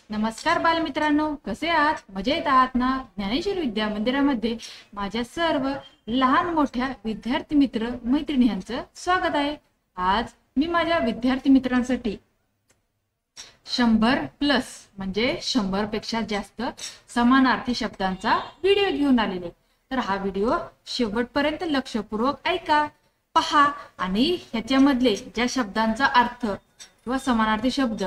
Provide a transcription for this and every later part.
नमस्कार बालमित्रांनो, कसे आहात? मजेत आहात ना? ज्ञानेश्वर विद्या मंदिरामध्ये माझ्या सर्व लहान मोठ्या विद्यार्थी मित्र मैत्रिणी यांचं स्वागत आहे. आज मी माझ्या विद्यार्थी मित्रांसाठी 100+ म्हणजे 100 पेक्षा जास्त समानार्थी शब्दांचा व्हिडिओ घेऊन आलेले. तर हा व्हिडिओ शेवटपर्यंत लक्षपूर्वक ऐका, पहा आणि ह्याच्यामधले ज्या शब्दांचा अर्थ किंवा समानार्थी शब्द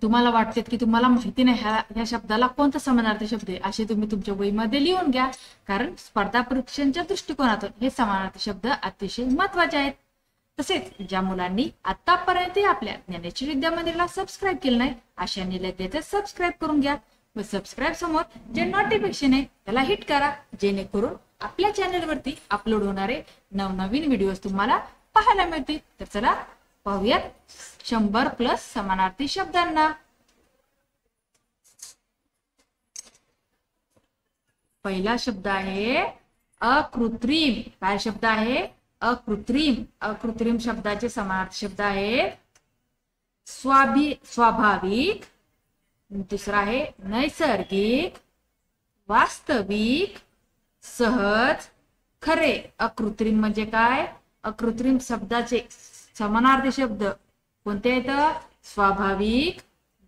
तुम्हाला वाटते की तुम्हाला माहिती नाही ह्या शब्दाला कोणता समानार्थी शब्द आहे, असे तुम्ही तुमच्या वहीमध्ये लिहून घ्या. कारण स्पर्धा परीक्षांच्या दृष्टिकोनातून हे समानार्थी शब्द अतिशय महत्त्वाचे आहेत. तसेच ज्या मुलांनी आतापर्यंत आपल्या ज्ञानेश्वर विद्या मंदिराला सबस्क्राईब केलं नाही अशांनी लगेच सबस्क्राईब करून घ्या व सबस्क्राईब समोर जे नोटिफिकेशन आहे त्याला हिट करा, जेणेकरून आपल्या चॅनलवरती अपलोड होणारे नवनवीन व्हिडिओज तुम्हाला पाहायला मिळतील. तर चला पाहूयात 100+ समानार्थी शब्दांना. पहिला शब्द आहे अकृत्रिम. काय शब्द आहे? अकृत्रिम. अकृत्रिम शब्दाचे समानार्थी शब्द आहेत स्वाभाविक, दुसरा आहे नैसर्गिक, वास्तविक, सहज, खरे. अकृत्रिम म्हणजे काय? अकृत्रिम शब्दाचे समानार्थी शब्द कोणते आहेत? स्वाभाविक,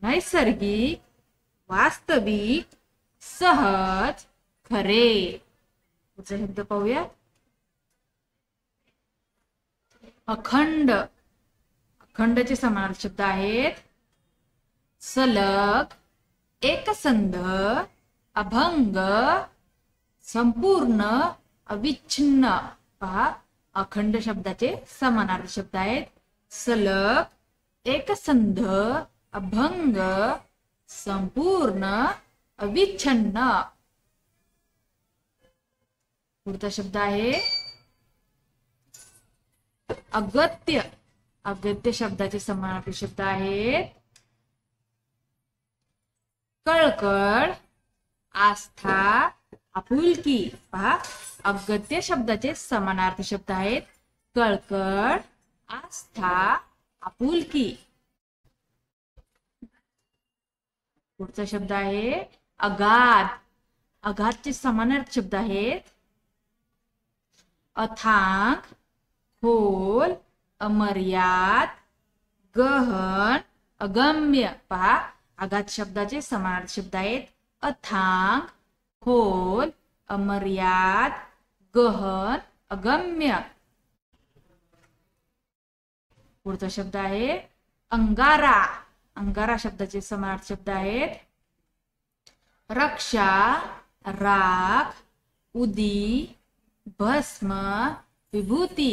नैसर्गिक, वास्तविक, सहज, खरे. पुढचा शब्द पाहूया. अखंड. अखंडचे समानार्थी शब्द आहेत सलग, एकसंध, अभंग, संपूर्ण, अविच्छिन्न. पहा, अखंड शब्दाचे समानार्थी शब्द आहेत सलग, एकसंध, अभंग, संपूर्ण, अविच्छिन्न. पुढचा शब्द आहे अगत्य. अगत्य शब्दाचे समानार्थी शब्द आहेत कळकळ, आस्था, आपुलकी. पहा, अगत्य शब्दाचे समानार्थी शब्द आहेत कळकळ, आस्था, आपुलकी. पुढचा शब्द आहे अगाध. अगाधचे समानार्थी शब्द आहेत अथांग, खोल, अमर्याद, गहन, अगम्य. पहा, अगाध शब्दाचे समानार्थी शब्द आहेत अथांग, खोल, अमर्याद, गहन, अगम्य. पुढचा शब्द आहे अंगारा. अंगारा शब्दाचे समानार्थी शब्द आहेत रक्षा, राख, उदी, भस्म, विभूती.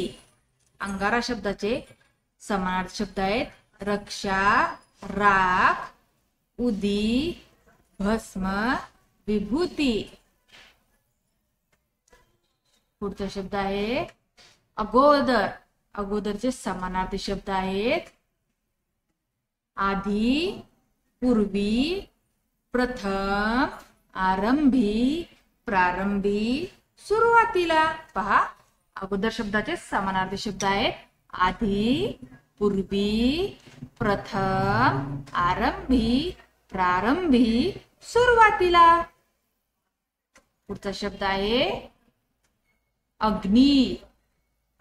अंगारा शब्दाचे समानार्थी शब्द आहेत रक्षा, राख, उदी, भस्म, विभूती. पुढचा शब्द आहे अगोदर. अगोदरचे समानार्थी शब्द आहेत आधी, पूर्वी, प्रथम, आरंभी, प्रारंभी, सुरुवातीला. पहा, अगोदर शब्दाचे समानार्थी शब्द आहेत आधी, पूर्वी, प्रथम, आरंभी, प्रारंभी, सुरुवातीला. पुढचा शब्द आहे अग्नी.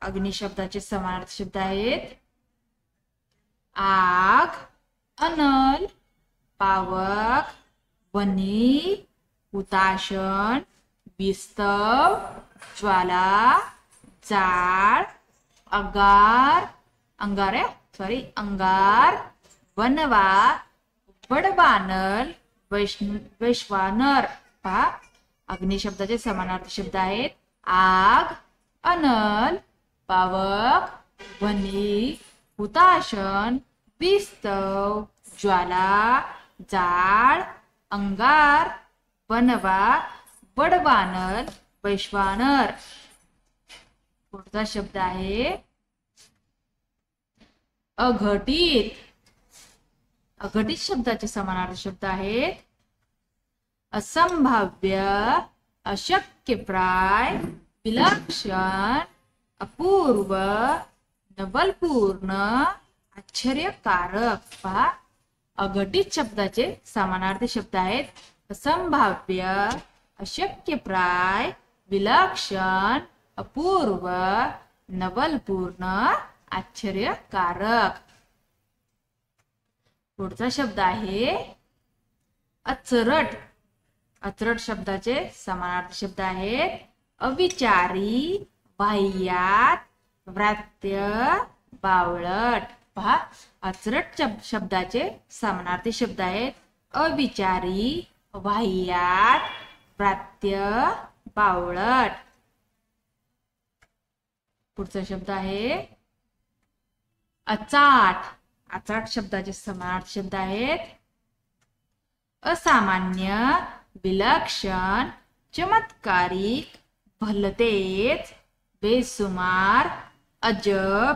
अग्नी शब्दाचे समानार्थी शब्द आहेत आग, अनल, पावक, वनी, हुताशन, विस्तव, ज्वाला, जाळ, अंगार, वनवा, बडबानल, वैश्वानर. पहा, अग्नी शब्दाचे समानार्थी शब्द आहेत आग, अनल, पावक, वनी, हुताशन, विस्तव, ज्वाला, जाळ, अंगार, वनवा, बडबानल, वैश्वानर. पुढचा शब्द आहे अघटित. अघटित शब्दाचे समानार्थी शब्द आहेत असंभाव्य, अशक्यप्राय, विलक्षण, अपूर्व, नवलपूर्ण, आश्चर्यकारक. पहा, अघटित शब्दाचे समानार्थी शब्द आहेत असंभाव्य, अशक्यप्राय, विलक्षण, अपूर्व, नवलपूर्ण, आश्चर्यकारक. पुढचा शब्द आहे अचरट. अचरट शब्दाचे समानार्थी शब्द आहेत अविचारी, वाह्यात, व्रात्य, बावळट. पहा, अचरट शब्दाचे समानार्थी शब्द आहेत अविचारी, वाह्यात, व्रात्य, बावळट. पुढचा शब्द आहे अचाट. अचाट शब्दाचे समानार्थी शब्द आहेत असामान्य, विलक्षण, चमत्कारिक, भलतेच, बेसुमार, अजब,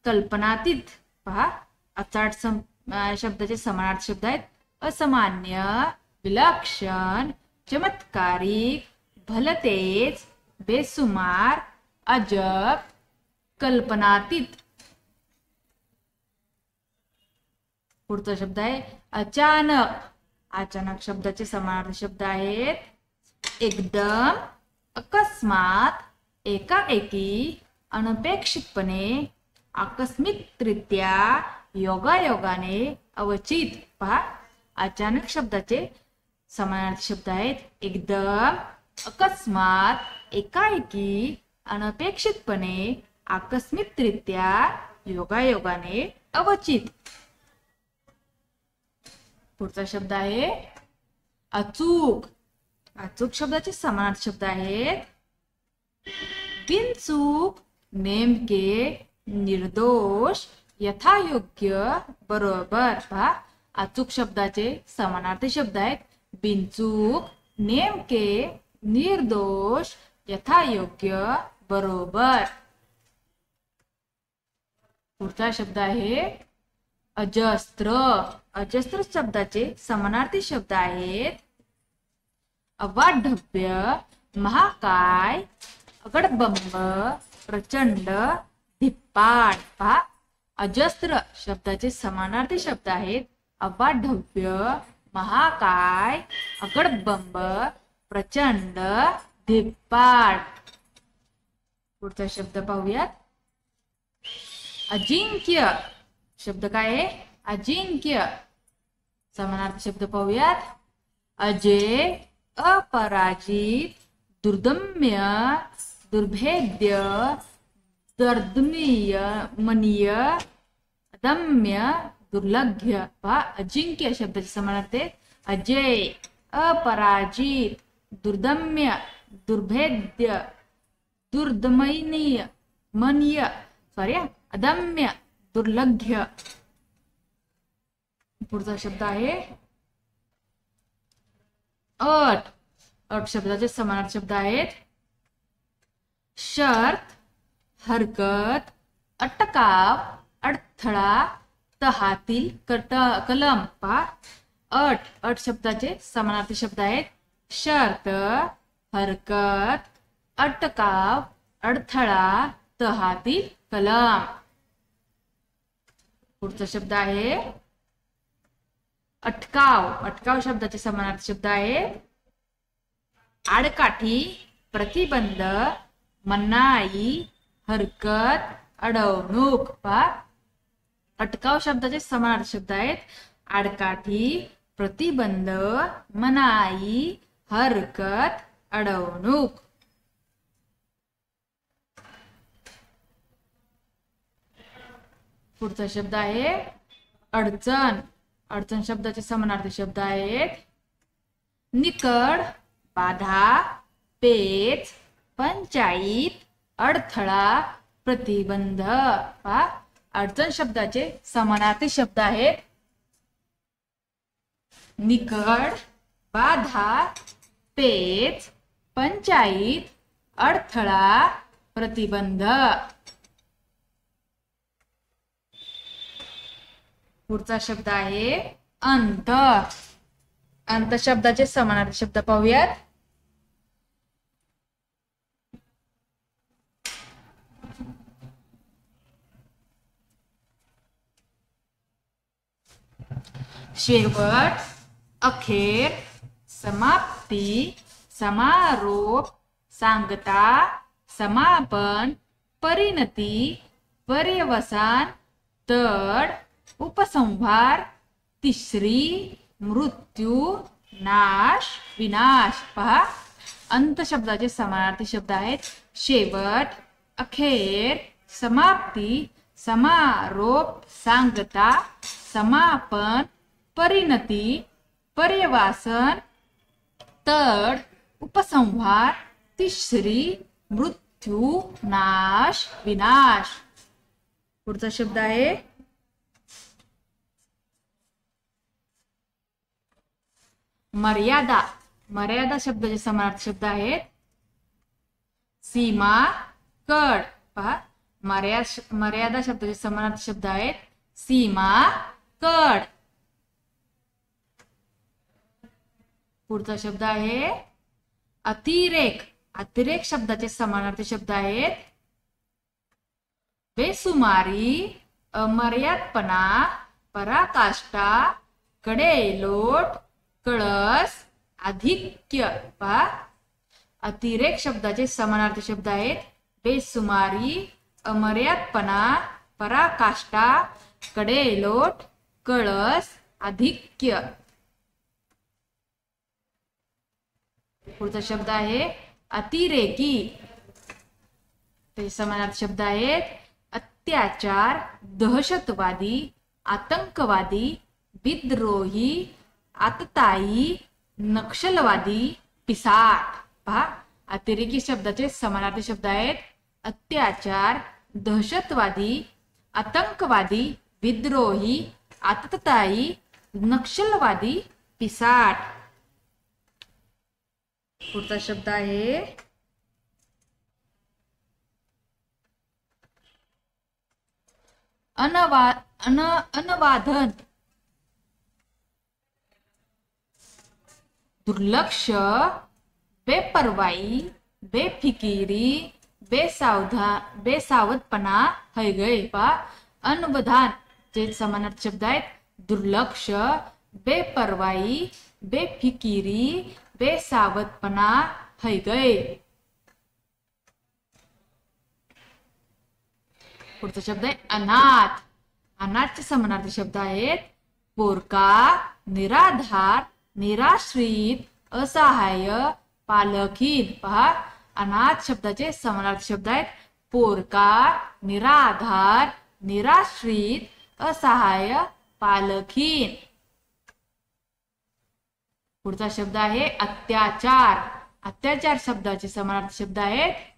कल्पनातीत. पहा, अचाट शब्दाचे समानार्थी शब्द आहेत असामान्य, विलक्षण, चमत्कारिक, भलतेच, बेसुमार, अजब, कल्पनातीत. पुढचा शब्द आहे अचानक. अचानक शब्दाचे समानार्थी शब्द आहेत एकदम, अकस्मात, एकाएकी, अनपेक्षितपणे, आकस्मिकरित्या, योगायोगाने, अवचित. पहा, अचानक शब्दाचे समानार्थी शब्द आहेत एकदम, अकस्मात, एकाएकी, अनपेक्षितपणे, आकस्मिकरित्या, योगायोगाने, अवचित. पुढचा शब्द आहे अचूक. अचूक शब्दाचे समानार्थी शब्द आहेत बिनचूक, नेमके, निर्दोष, यथायोग्य, बरोबर. पहा, अचूक शब्दाचे समानार्थी शब्द आहेत बिनचूक, नेमके, निर्दोष, यथायोग्य, बरोबर. पुढचा शब्द आहे अजस्त्र. अजस्त्र शब्दाचे समानार्थी शब्द आहेत अवाढव्य, महाकाय, अगडबंब, प्रचंड, धिप्पाड. पहा, अजस्त्र शब्दाचे समानार्थी शब्द आहेत अवाढव्य, महाकाय, अगडबंब, प्रचंड, धिप्पाड. पुढचा शब्द पाहूयात अजिंक्य. शब्द काय आहे अजिंक्य. समानार्थी शब्द पाहूयात अजय, अपराजित, दुर्दम्य, दुर्भेद्य, दर्दनीय, मनीय, अदम्य, दुर्लभ्य. पहा, अजिंक्य शब्दाचे समानार्थी अजय, अपराजित, दुर्दम्य, दुर्भेद्य, दुर्दमनीय, मनीय, अदम्य, दुर्लभ्य. पुढचा शब्द आहे अट. अट शब्दाचे समानार्थी शब्द आहेत शर्त, हरकत, अटकाव, अडथळा, तहातील, कलम. पहा, अट. अट शब्दाचे समानार्थी शब्द आहेत शर्त, हरकत, अटकाव, अडथळा, तहातील, कलम. पुढचा शब्द आहे अटकाव. अटकाव शब्दाचे समानार्थी शब्द आहेत आडकाठी, प्रतिबंध, मनाई, हरकत, अडवणूक. पहा, अटकाव शब्दाचे समानार्थी शब्द आहेत आडकाठी, प्रतिबंध, मनाई, हरकत, अडवणूक. पुढचा शब्द आहे अडचण. अडचण शब्दाचे समानार्थी शब्द आहेत निकड, बाधा, पेच, पंचायत, अडथळा, प्रतिबंध. पहा, अडचण शब्दाचे समानार्थी शब्द आहेत निकड, बाधा, पेच, पंचायत, अडथळा, प्रतिबंध. पुढचा शब्द आहे अंत. अंत शब्दाचे समानार्थी शब्द पाहूयात शेवट, अखेर, समाप्ती, समारोप, सांगता, समापन, परिणती, पर्यवसान, तड, उपसंहार, तिसरी, मृत्यू, नाश, विनाश. पहा, अंत शब्दाचे समानार्थी शब्द आहेत शेवट, अखेर, समाप्ती, समारोप, सांगता, समापन, परिणती, पर्यवसान, तड, उपसंहार, तिसरी, मृत्यू, नाश, विनाश. पुढचा शब्द आहे मर्यादा. मर्यादा शब्दाचे समानार्थी शब्द आहेत सीमा, कड. पहा, मर्यादा शब्दाचे समानार्थी शब्द आहेत सीमा, कड. पुढचा शब्द आहे अतिरेक. अतिरेक शब्दाचे समानार्थी शब्द आहेत बेसुमारी, अमर्यादपणा, पराकाष्ठा, कडेलोट, कळस, अधिक्य. पहा, अतिरेक शब्दाचे समानार्थी शब्द आहेत बेसुमारी, अमर्यादपणा, पराकाष्ठा, कडेलोट, कळस, अधिक्य. पुढचा शब्द आहे अतिरेकी. त्याचे समानार्थी शब्द आहेत अत्याचार, दहशतवादी, आतंकवादी, विद्रोही, आततायी, नक्षलवादी, पिसाट. पहा, अतिरेकी शब्दाचे समानार्थी शब्द आहेत अत्याचार, दहशतवादी, आतंकवादी, विद्रोही, आततायी, नक्षलवादी, पिसाट. पुढचा शब्द आहे अनवाधन. दुर्लक्ष, बेपरवाई, बेफिकिरी, बेसावधपणा, हयगय. पहा, अनवधान चे समानार्थी शब्द आहेत दुर्लक्ष, बेपरवाई, बेफिकिरी, बेसावधपणा, हयगय. पुढचा शब्द आहे अनाथ. अनाथचे समानार्थी शब्द आहेत पोरका, निराधार, निराश्रित, असहाय्य, पालकहीन. पहा, अनाथ शब्दाचे समानार्थी शब्द आहेत पोरका, निराधार, निराश्रित, असहाय्य, पालकहीन. पुढचा शब्द आहे अत्याचार. अत्याचार शब्दाचे समानार्थी शब्द आहेत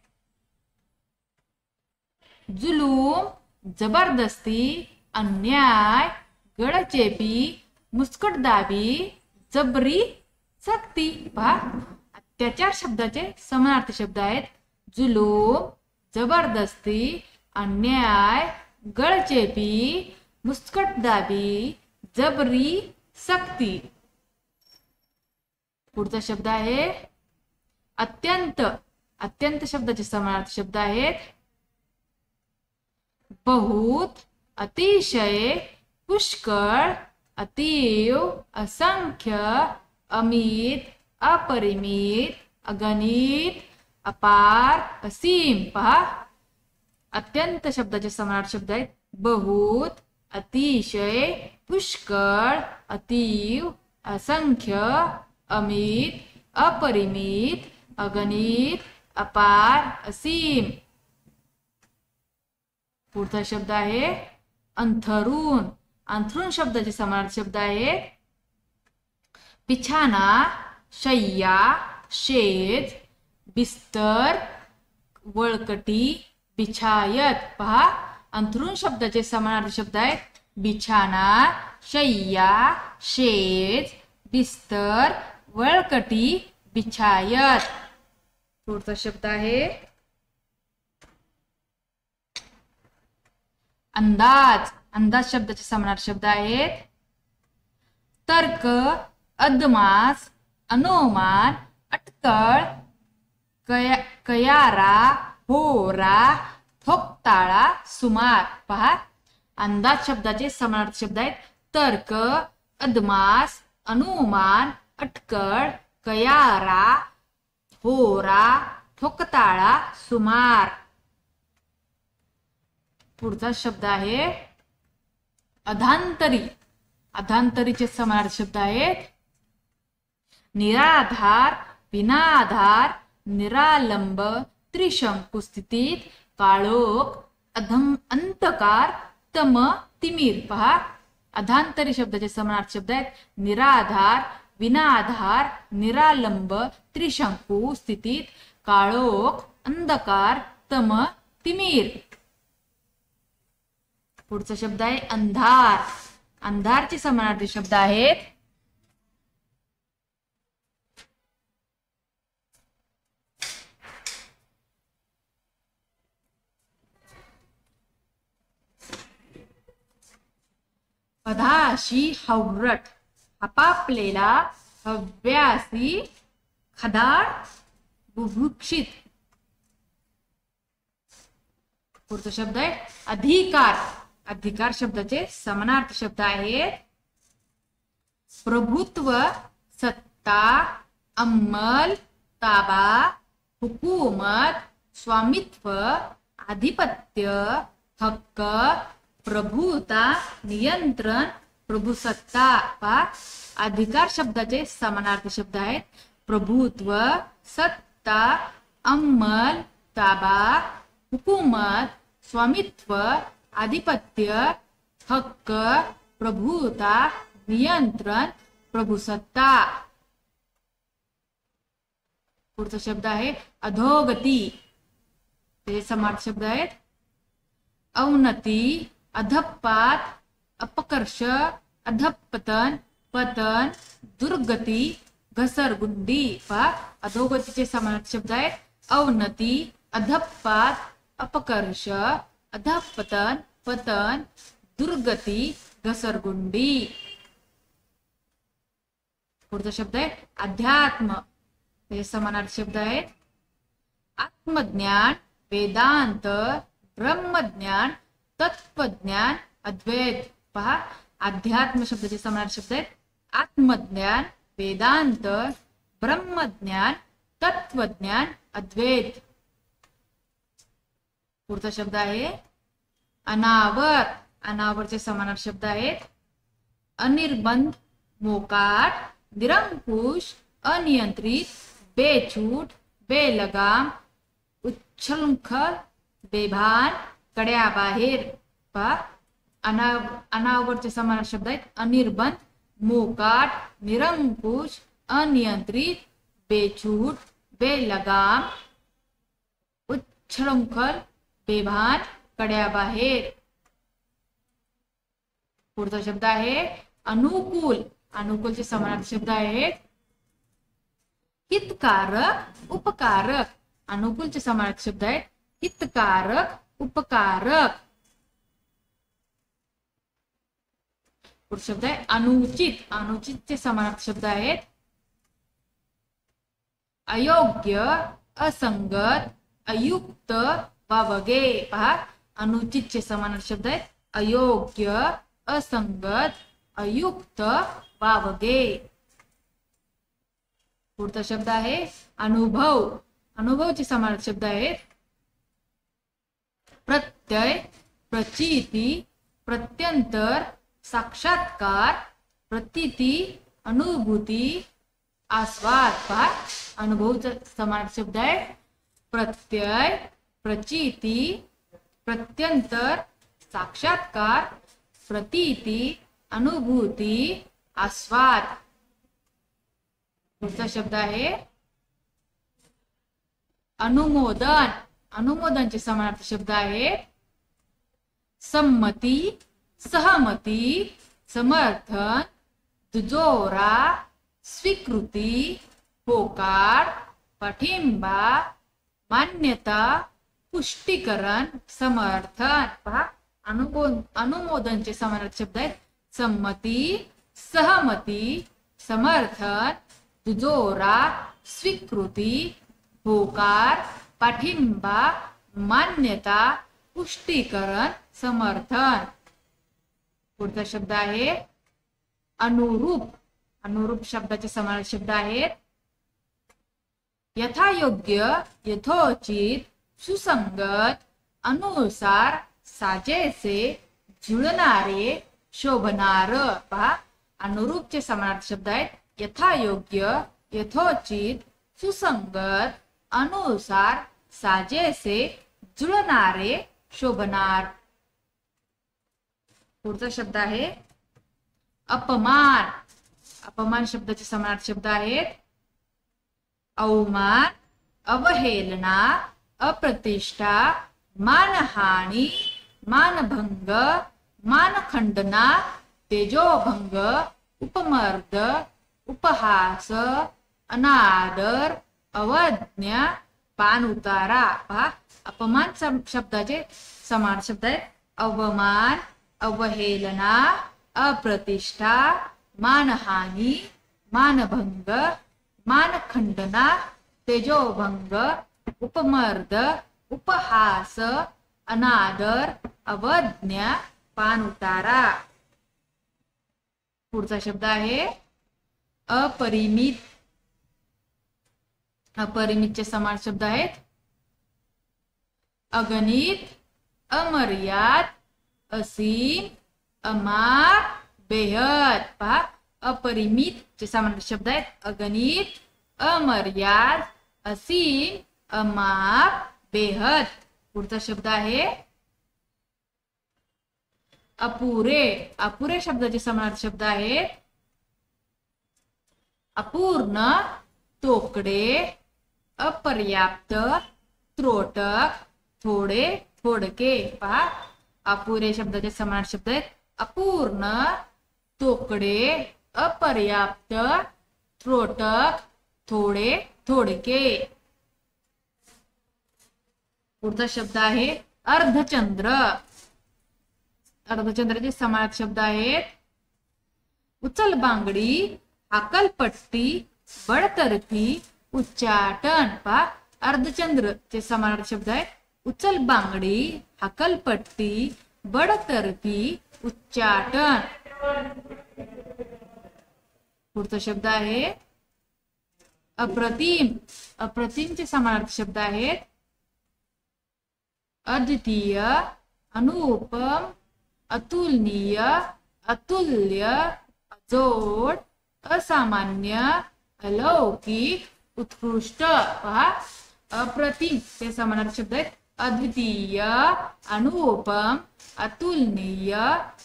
जुलूम, जबरदस्ती, अन्याय, गळचेपी, मुस्कटदाबी, जबरी, सक्ती. पहा, अत्याचार शब्दाचे समानार्थी शब्द आहेत जुलूम, जबरदस्ती, अन्याय, गळचेपी, मुस्कटदाबी, जबरी, सक्ती. पुढचा शब्द आहे अत्यंत. अत्यंत शब्दाचे समानार्थी शब्द आहेत बहुत, अतिशय, पुष्कळ, अतीव, असंख्य, अमित, अपरिमित, अगणित, अपार, असीम. पहा, अत्यंत शब्दाचे समानार्थी शब्द आहेत बहुत, अतिशय, पुष्कळ, अतीव, असंख्य, अमित, अपरिमित, अगणित, अपार, असीम. पुढचा शब्द आहे अंथरूण. अंथरूण शब्दाचे समानार्थी शब्द आहेत बिछाना, शय्या, शेज, बिस्तर, वळकटी, बिछायत. पहा, अंथरूण शब्दाचे समानार्थी शब्द आहेत बिछाना, शय्या, शेज, बिस्तर, वळकटी, बिछायत. पुढचा शब्द आहे अंदाज. अंदाज शब्दाचे समानार्थी शब्द आहेत तर्क, अदमास, अनुमान, अटकळ, कयारा, होरा, ठोकताळा, सुमार. पहा, अंदाज शब्दाचे समानार्थी शब्द आहेत तर्क, अदमास, अनुमान, अटकळ, कयारा, होरा, ठोकताळा, सुमार. पुढचा शब्द आहे अधांतरी. अधांतरीचे समानार्थी शब्द आहेत निराधार, विनाधार, निरालंब, त्रिशंकू स्थितीत, काळोख, अंधकार, तम, तिमिर. पहा, अधांतरी शब्दाचे समानार्थी शब्द आहेत निराधार, विनाधार, निरालंब, त्रिशंकू स्थितीत, काळोख, अंधकार, तम, तिमिर. पुढचा शब्द आहे अंधार. अंधारचे समानार्थी शब्द आहेत अधाशी हवरट, हपापलेला, हव्यासी, खदाळ, बुभुक्षित. पुढचा शब्द आहे अधिकार. अधिकार शब्दाचे समानार्थी शब्द आहेत प्रभुत्व, सत्ता, अंमल, ताबा, हुकूमत, स्वामित्व, आधिपत्य, हक्क, प्रभुता, नियंत्रण, प्रभुसत्ता. पहा, अधिकार शब्दाचे समानार्थी शब्द आहेत प्रभुत्व, सत्ता, अंमल, ताबा, हुकूमत, स्वामित्व, आधिपत्य, हक्क, प्रभुता, नियंत्रण, प्रभुसत्ता. पुढचा शब्द आहे अधोगती. ते समानार्थी शब्द आहेत अवनती, अधपात, अपकर्ष, अधपतन, पतन, दुर्गती, घसरगुंडी. पहा, अधोगतीचे समानार्थी शब्द आहेत अवनती, अधपात, अपकर्ष, अधपतन, पतन, दुर्गती, घसरगुंडी. पुढचा शब्द आहे अध्यात्म. हे समानार्थी शब्द आहेत आत्मज्ञान, वेदांत, ब्रह्मज्ञान, तत्वज्ञान, अद्वैत. पहा, अध्यात्म शब्दाचे समानार्थी शब्द आहेत आत्मज्ञान, वेदांत, ब्रह्मज्ञान, तत्वज्ञान, अद्वैत. पुढचा शब्द आहे अनावर. अनावरचे समानार्थी शब्द आहेत अनिर्बंध, मोकाट, निरंकुश, अनियंत्रित, बेछूट, बेलगाम, उच्छृंखल, बेभान, कड्याबाहेर. पहा, अनावरचे समानार्थी शब्द आहेत अनिर्बंध, मोकाट, निरंकुश, अनियंत्रित, बेछूट, बेलगाम, उच्छृंखल, बेभान, कड्याबाहेर. पुढचा शब्द आहे अनुकूल. अनुकूलचे समानार्थी शब्द आहेत हितकारक, उपकारक. अनुकूलचे समानार्थी शब्द आहेत हितकारक, उपकारक. पुढचा शब्द आहे अनुचित. अनुचितचे समानार्थी शब्द आहेत अयोग्य, असंगत, अयुक्त, वावगे. पहा, अनुचितचे समानार्थी शब्द आहेत अयोग्य, असंगत, अयुक्त, वावगे. पुढचा शब्द आहे अनुभव. अनुभवचे समानार्थी शब्द आहेत प्रत्यय, प्रचिती, प्रत्यंतर, साक्षात्कार, प्रतीती, अनुभूती, आस्वाद. पहा, अनुभवचा समानार्थी शब्द आहे प्रत्यय, प्रचिती, प्रत्यंतर, साक्षात्कार, प्रतीती, अनुभूती, आस्वाद. पुढचा शब्द आहे अनुमोदन. अनुमोदनचे समानार्थी शब्द आहेत संमती, सहमती, समर्थन, दुजोरा, स्वीकृती, होकार, पाठिंबा, मान्यता, पुष्टीकरण, समर्थन. पहा, अनुमोदनचे समानार्थी शब्द आहेत संमती, सहमती, समर्थन, दुजोरा, स्वीकृती, होकार, पाठिंबा, मान्यता, पुष्टीकरण, समर्थन. पुढचा शब्द आहे अनुरूप. अनुरूप शब्दाचे समानार्थी शब्द आहेत यथायोग्य, यथोचित, सुसंगत, अनुसार, साजेसे, जुळणारे, शोभणार. पहा, अनुरूपचे समानार्थी शब्द आहेत यथायोग्य, यथोचित, सुसंगत, अनुसार, साजेसे, जुळणारे, शोभणार. पुढचा शब्द आहे अपमान. अपमान शब्दाचे समानार्थी शब्द आहेत अवमान, अवहेलना, अप्रतिष्ठा, मानहानी, मानभंग, मानखंडना, तेजोभंग, उपमर्द, उपहास, अनादर, अवज्ञा, पान उतारा. पहा, अपमान शब्दाचे समानार्थी शब्द आहेत अवमान, अवहेलना, अप्रतिष्ठा, मानहानी, मानभंग, मानखंडना, तेजोभंग, उपमर्द, उपहास, अनादर, अवज्ञा, पान उतारा. पुढचा शब्द आहे अपरिमित. अपरिमितचे समानार्थी शब्द आहेत अगणित, अमर्याद, असीम, अमाप, बेहद. पहा, अपरिमित चे समानार्थी शब्द आहेत अगणित, अमर्याद, असीम, अमाप, बेहद. पुढचा शब्द आहे अपुरे. अपुरे शब्दाचे समानार्थी शब्द आहेत अपूर्ण, तोकडे, अपर्याप्त, त्रोटक, थोडे, थोडके. पहा, अपुरे शब्दाचे समानार्थी शब्द आहेत अपूर्ण, तोकडे, अपर्याप्त, त्रोटक, थोडे, थोडके. पुढचा शब्द आहे अर्धचंद्र. अर्धचंद्राचे समानार्थी शब्द आहेत उचलबांगडी, हाकलपट्टी, बडतर्फी, उच्चाटन. पहा, अर्धचंद्र चे समानार्थी शब्द आहेत उचलबांगडी, हाकलपट्टी, बडतर्फी, उच्चाटन. पुढचा शब्द आहे अप्रतिम. अप्रतिमचे समानार्थी शब्द आहेत अद्वितीय, अनुपम, अतुलनीय, अतुल्य, अजोड, असामान्य, अलौकिक, उत्कृष्ट. पहा, अप्रतिम चे समानार्थी शब्द आहेत अद्वितीय, अनुपम, अतुलनीय,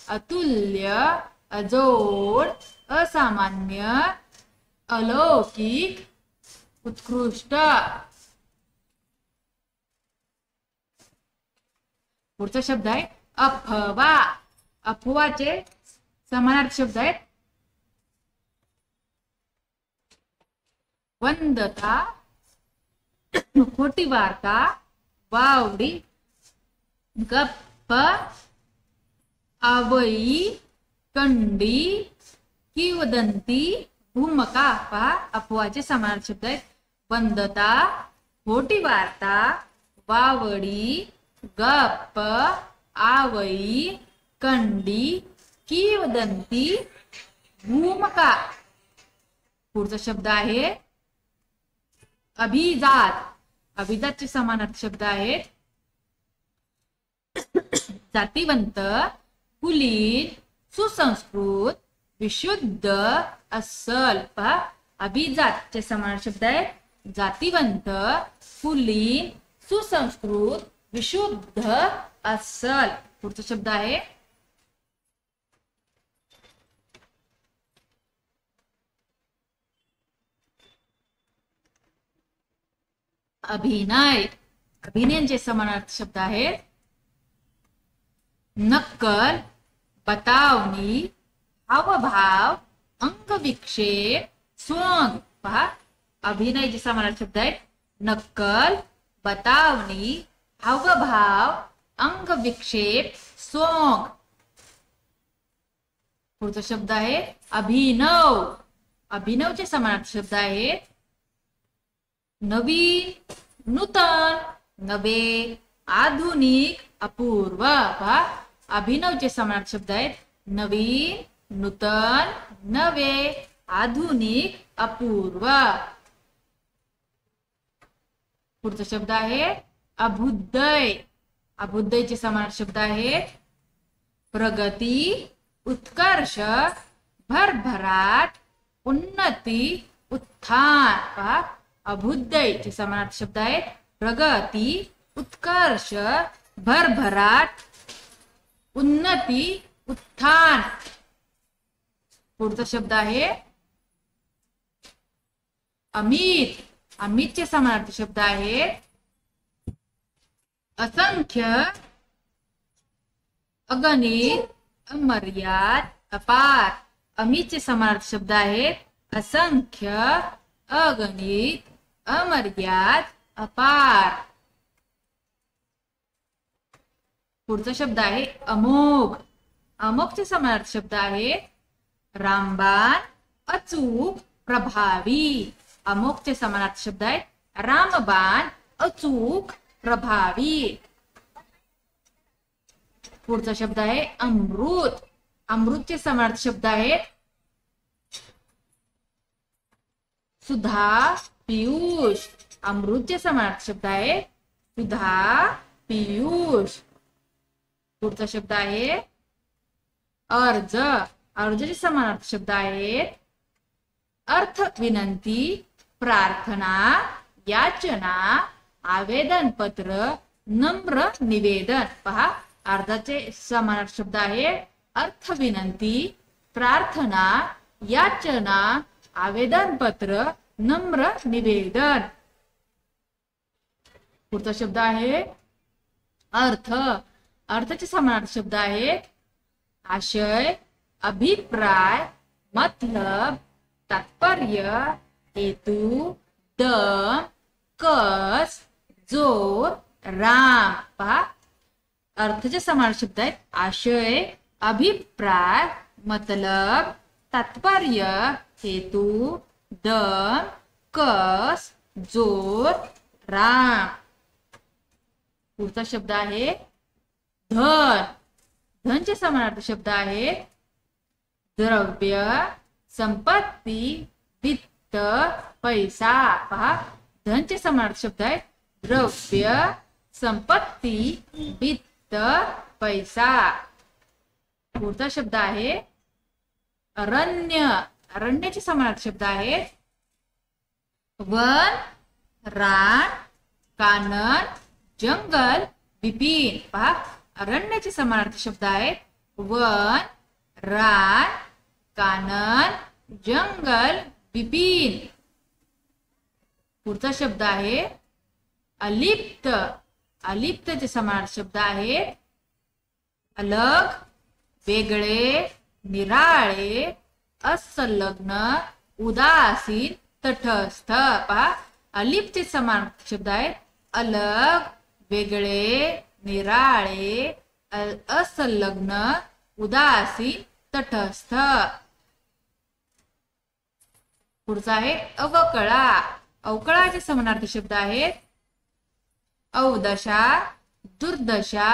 अतुल्य, अजोड, असामान्य, अलौकिक, उत्कृष्ट. पुढचा शब्द आहे अफवा. अफवाचे समानार्थी शब्द आहेत वंदता, खोटी वार्ता, वावडी, गप्प, आवई, कंडी, किंवदंती, भूमका. पहा, अफवाचे समानार्थी शब्द आहेत वंदता, खोटी वार्ता, वावडी, गप्प, आवई, कंडी, किंवदंती, भूमका. पुढचा शब्द आहे अभिजात. अभिजातचे समानार्थी शब्द आहेत जातिवंत, कुलीन, सुसंस्कृत, विशुद्ध, अस्सल. पहा, अभिजातचे समानार्थी शब्द आहेत जातिवंत, कुलीन, सुसंस्कृत, विशुद्ध, अस्सल. पुढचा शब्द आहे अभिनय. अभिनयाचे समानार्थी शब्द आहेत नक्कल, बतावनी, हावभाव, अंगविक्षेप, सोंग. पहा, अभिनयाचे समानार्थी शब्द आहेत नक्कल, बतावनी, हावभाव, अंगविक्षेप, सोंग. पुढचा शब्द आहे अभिनव. अभिनवचे समानार्थी शब्द आहेत नवीन, नूतन, नवे, आधुनिक, अपूर्व. पहा, अभिनवचे समानार्थी शब्द आहेत नवीन, नूतन, नवे, आधुनिक, अपूर्व. पुढचा शब्द आहे अभ्युदय. अभ्युदयचे समानार्थी शब्द आहेत प्रगती, उत्कर्ष, भरभराट, उन्नती, उत्थान. पहा, अभ्युदयचे समानार्थी शब्द आहेत प्रगती, उत्कर्ष, भरभराट, उन्नती, उत्थान. पुढचा शब्द आहे अमित. अमितचे समानार्थी शब्द आहेत असंख्य, अगणित, अमर्याद, अपार. अमितचे समानार्थी शब्द आहेत असंख्य, अगणित, अमर्याद, अपार. पुढचा शब्द आहे अमोघ. अमोघचे समानार्थी शब्द आहेत रामबाण, अचूक, प्रभावी. अमोघचे समानार्थी शब्द आहेत रामबाण, अचूक, प्रभावी. पुढचा शब्द आहे अमृत. अमृतचे समानार्थी शब्द आहेत सुधा, पीयूष. अमृतचे समानार्थी शब्द आहेत सुधा, पीयूष. पुढचा शब्द आहे अर्ज. अर्जचे समानार्थी शब्द आहेत अर्थ विनंती, प्रार्थना, याचना, आवेदन पत्र, नम्र निवेदन. पहा, अर्जाचे समानार्थी शब्द आहे अर्थ विनंती, प्रार्थना, याचना, आवेदन पत्र, नम्र निवेदन. पुढचा शब्द आहे अर्थ. अर्थाचे समानार्थी शब्द आहेत आशय, अभिप्राय, मतलब, तात्पर्य, हेतू, दम, कस, जोर, राम. पहा, अर्थाचे समानार्थी शब्द आहेत आशय, अभिप्राय, मतलब, तात्पर्य, हेतू, दम, कस, जोर, राम. पुढचा शब्द आहे धन. धनचे समानार्थी शब्द आहेत द्रव्य, संपत्ती, वित्त, पैसा. पहा, धनचे समानार्थी शब्द आहेत द्रव्य, संपत्ती, वित्त, पैसा. पुढचा शब्द आहे अरण्य. अरण्याचे समानार्थी शब्द आहेत वन, रान, कानन, जंगल, विपिन. पहा, अरण्याचे समानार्थी शब्द आहेत वन, रान, कानन, जंगल, विपिन. पुढचा शब्द आहे अलिप्त. अलिप्तचे समानार्थी शब्द आहेत अलग, वेगळे, निराळे, असंलग्न, उदासीन, तटस्थ. पहा, अलिप्तचे समानार्थी शब्द आहेत अलग, वेगळे, निराळे, असंलग्न, उदासीन, तटस्थ. पुढचा आहे अवकळा. अवकळाचे समानार्थी शब्द आहेत अवदशा, दुर्दशा,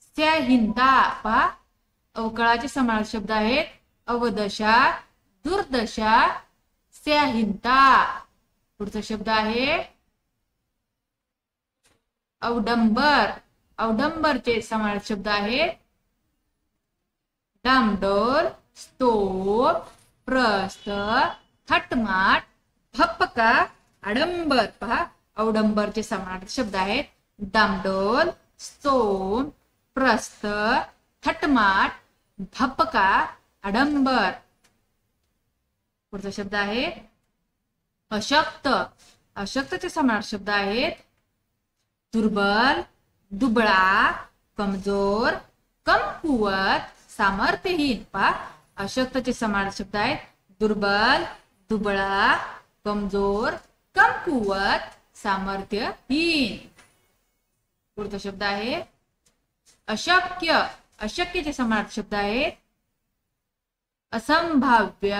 स्याहीनता. पहा, अवकळाचे समानार्थी शब्द आहेत अवदशा, दुर्दशा, स्याहीनता. पुढचा शब्द आहे अवडंबर. अवडंबरचे समानार्थी शब्द आहेत डामडोल, स्तोप, प्रस्थ, थटमाट, भपका, आडंबर. पहा, अवडंबरचे समानार्थी शब्द आहेत डामडोल, स्तोम, प्रस्थ, थटमाट, भपका, आडंबर. पुढचा शब्द आहे अशक्त. अशक्तचे समानार्थी शब्द आहेत दुर्बल, दुबळा, कमजोर, कमकुवत, सामर्थ्यहीन. पहा, अशक्तचे समानार्थी शब्द आहेत दुर्बल, दुबळा, कमजोर, कमकुवत, सामर्थ्यहीन. पुढचा शब्द आहे अशक्य. अशक्यचे समानार्थी शब्द आहेत असंभाव्य,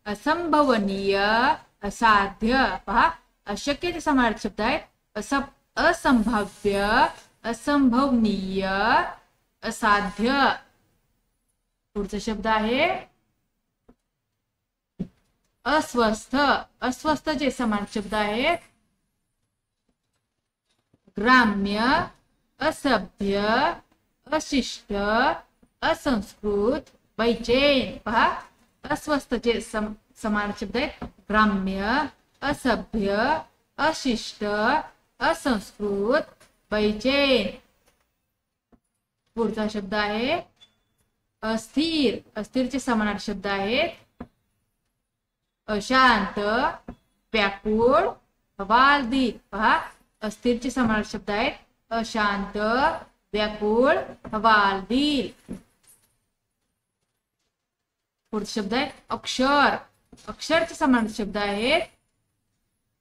असंभवनीय, असाध्य. पहा, अशक्यचे समानार्थी शब्द आहेत असंभाव्य, असंभवनीय, असाध्य. पुढचा शब्द आहे अस्वस्थ. अस्वस्थचे समान शब्द आहेत ग्राम्य, असभ्य, अशिष्ट, असंस्कृत, बैचैन. पहा, अस्वस्थचे समान शब्द आहेत ग्राम्य, असभ्य, अशिष्ट, असंस्कृत, बैचैन. पुढचा शब्द आहे अस्थिर. अस्थिरचे समानार्थी शब्द आहेत अशांत, व्याकुळ, हवालदिल. पहा, अस्थिरचे समानार्थी शब्द आहेत अशांत, व्याकुळ, हवालदिल. पुढचा शब्द आहे अक्षर. अक्षरचे समानार्थी शब्द आहेत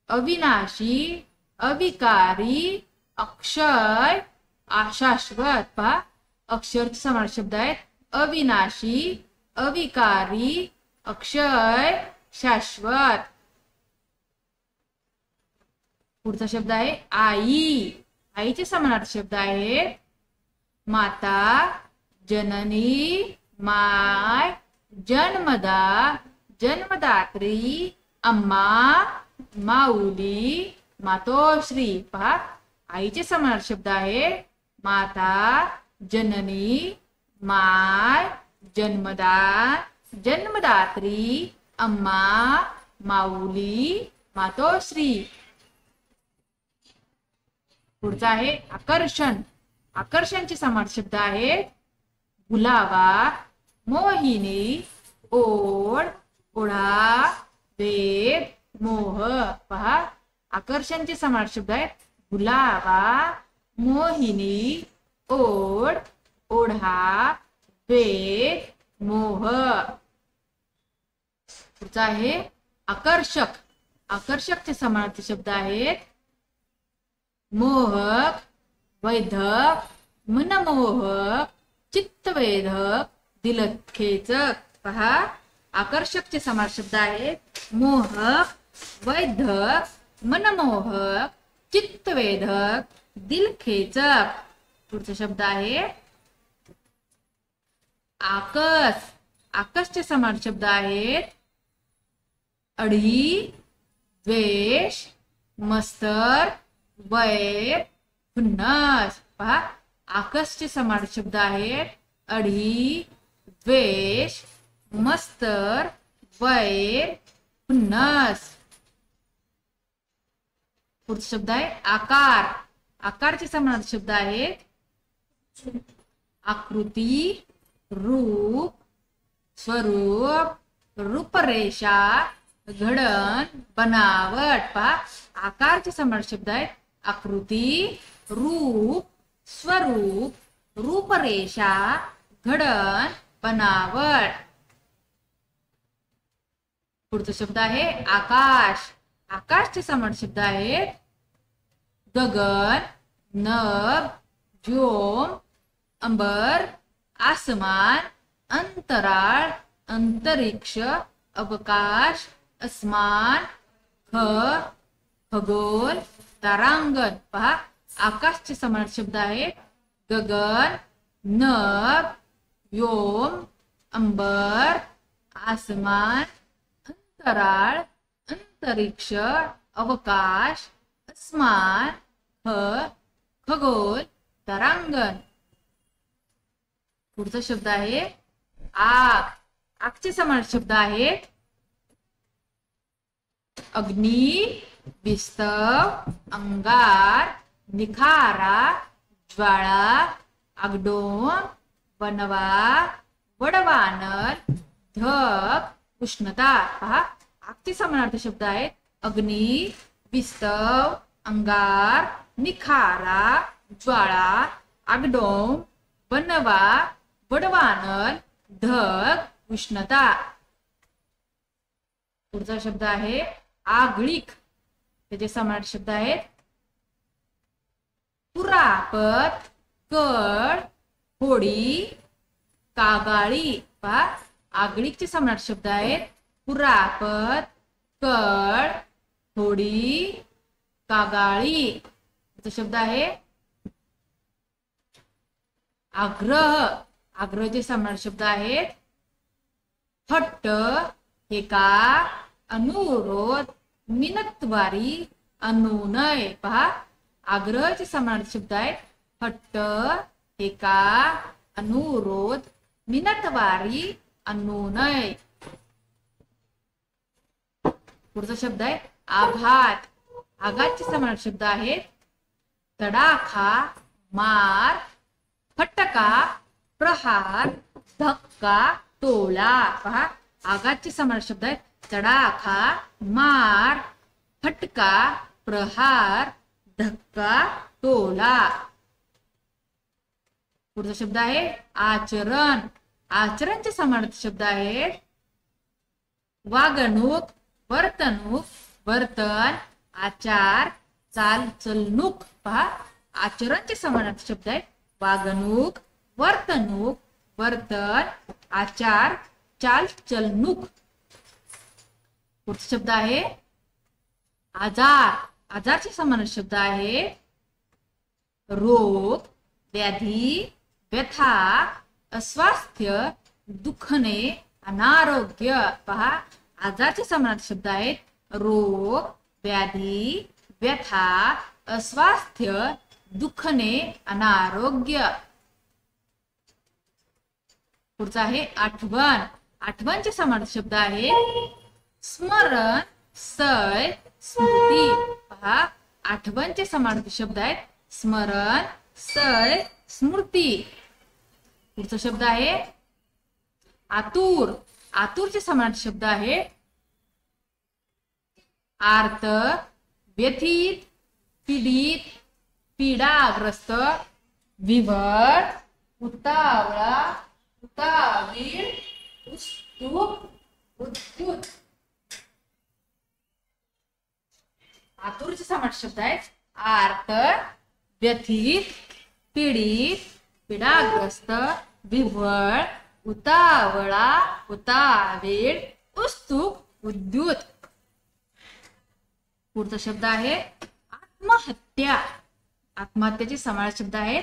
अविनाशी, अविकारी, अक्षय, अशाश्वत. पहा, अक्षरचे समानार्थी शब्द आहेत अविनाशी, अविकारी, अक्षय, शाश्वत. पुढचा शब्द आहे आई. आईचे समानार्थी शब्द आहेत माता, जननी, माय, जन्मदा, जन्मदात्री, अम्मा, माऊली, मातोश्री. पहा, आईचे समानार्थी शब्द आहेत माता, जननी, माय, जन्मदा, जन्मदात्री, अम्मा, माऊली, मातोश्री. पुढचा आहे आकर्षण. आकर्षणचे समानार्थी शब्द आहेत भुलावा, मोहिनी, ओढ, ओढा, वेद, मोह. पहा, आकर्षणचे समानार्थी शब्द आहेत भुलावा, मोहिनी, ओढ, ओढा, वेद, मोह. पुढचा आहे आकर्षक. आकर्षकचे समानार्थी शब्द आहेत मोहक, वैधक, मनमोहक, चित्तवेधक, दिलखेचक. पहा, आकर्षकचे समानार्थी शब्द आहेत मोहक, वैधक, मनमोहक, चित्तवेधक, दिलखेचक. पुढचा शब्द आहे आकस. आकसचे समानार्थी शब्द आहेत अढी, द्वेष, मस्तर, वैर, खुन्नस. पहा, आकसचे समानार्थी शब्द आहेत अढी, द्वेष, मस्तर, वैर, खुन्नस. पुढचा शब्द आहे आकार. आकारचे समानार्थी शब्द आहेत आकृती, रूप, स्वरूप, रूपरेषा, घडण, बनावट. पहा, आकारचे समानार्थी शब्द आहेत आकृती, रूप, स्वरूप, रूपरेषा, घडण, बनावट. पुढचा शब्द आहे आकाश. आकाशचे समानार्थी शब्द आहेत गगन, नभ, व्योम, अंबर, आसमान, अंतराळ, अंतरिक्ष, अवकाश, अस्मान, खगोल, तारांगण. पहा, आकाशचे समानार्थी शब्द आहेत गगन, नभ, व्योम, अंबर, आसमान, अंतराळ, अंतरिक्ष, अवकाश, अस्मान, खगोल, तारांगण. पुढचा शब्द आहे आग. आगचे समानार्थी शब्द आहेत अग्नी, विस्तव, अंगार, निखारा, ज्वाळा, आगडोम, वनवा, वडवानर, धग, उष्णता. पहा, आगचे समानार्थी शब्द आहेत अग्नी, विस्तव, अंगार, निखारा, ज्वाळा, आगडोम, वनवा, वडवानर, धग, उष्णता. पुढचा शब्द आहे आगळीक. त्याचे समानार्थी शब्द आहेत कुरापत, कळ, होडी, कागाळी. पहा, आगळीकचे समानार्थी शब्द आहेत कुरापत, कळ, होडी, कागाळी. पुढचा शब्द आहे आग्रह. आग्रहचे समानार्थी शब्द आहेत हट्ट हे का अनुरोध मिनतवारी अनुनय पहा आग्रहाचे समानार्थी शब्द आहेत हट्ट हे का अनुरोध मिनतवारी अनुनय पुढचा शब्द आहे आघात आघातचे समानार्थी शब्द आहेत तडाखा मार फटका प्रहार धक्का टोला पहा आघातचे समानार्थी शब्द आहेत तडाखा मार फटका प्रहार धक्का टोला पुढचा शब्द आहे आचरण आचरणचे समानार्थी शब्द आहेत वागणूक वर्तणूक वर्तन आचार चालचलणूक पहा आचरणचे समानार्थी शब्द आहेत वागणूक वर्तणूक वर्तन आचार चालचलणूक पुढचा शब्द आहे आजार आजारचे समानार्थी शब्द आहे रोग व्याधी व्यथा अस्वास्थ्य दुखणे अनारोग्य पहा आजारचे समानार्थी शब्द आहेत रोग व्याधी व्यथा अस्वास्थ्य दुखणे अनारोग्य पुढचा आहे आठवण आठवणचे समानार्थी शब्द आहेत स्मरण सय स्मृती पहा आठवणचे समानार्थी शब्द आहेत स्मरण सय स्मृती पुढचा शब्द आहे आतुर आतुरचे समानार्थी शब्द आहे आर्त व्यथित पीडित पीडाग्रस्त विव्हळ उतावळा उतावीळ उत्सुक उद्युत आतुरचे समानार्थी शब्द आहेत आर्त व्यथित पीडित पीडाग्रस्त विव्हळ उतावळा उतावीळ उत्सुक उद्युत पुढचा शब्द आहे आत्महत्या आत्महत्येचे समानार्थी शब्द आहेत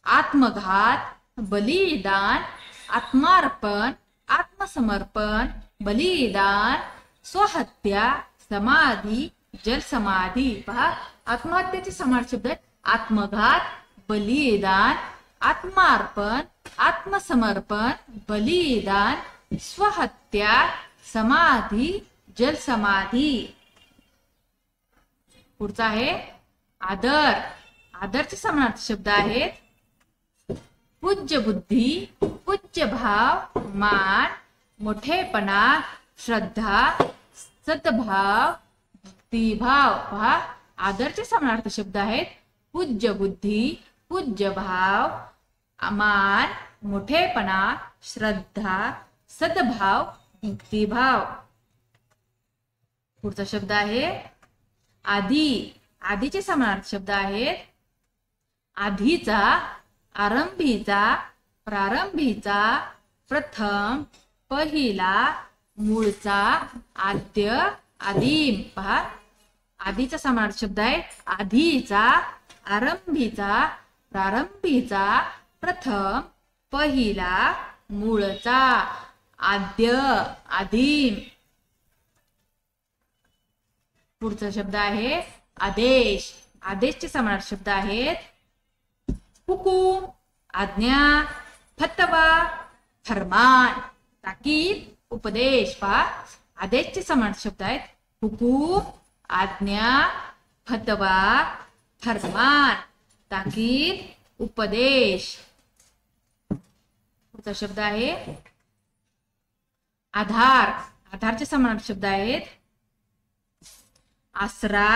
आत्मघात बलिदान आत्मार्पण आत्मसमर्पण बलिदान स्वहत्या समाधी जलसमाधी पहा आत्महत्येचे समानार्थी शब्द आहेत आत्मघात बलिदान आत्मार्पण आत्मसमर्पण बलिदान स्वहत्या समाधी जलसमाधी पुढचा आहे आदर आदरचे समानार्थी शब्द आहेत पूज्य बुद्धी पूज्य भाव मान मोठेपणा श्रद्धा सद्भाव भक्तिभाव पहा आदरचे समानार्थी शब्द आहेत पूज्य बुद्धी पूज्य भाव मान मोठेपणा श्रद्धा सद्भाव भक्तिभाव पुढचा शब्द आहे आधी आधीचे समानार्थी शब्द आहेत आधीचा आरंभीचा प्रारंभीचा प्रथम पहिला मूळचा आद्य आदिम पहा आधीचा समानार्थी शब्द आहे आधीचा आरंभीचा प्रारंभीचा प्रथम पहिला मूळचा आद्य आदिम पुढचा शब्द आहे आदेश आदेशचे समानार्थी शब्द आहेत हुकूम आज्ञा फतवा फरमान ताकीद उपदेश पहा आदेशचे समानार्थी शब्द आहेत हुकूम आज्ञा फतवा फरमान ताकीद उपदेश पुढचा शब्द आहे आधार आधारचे समानार्थी शब्द आहेत आसरा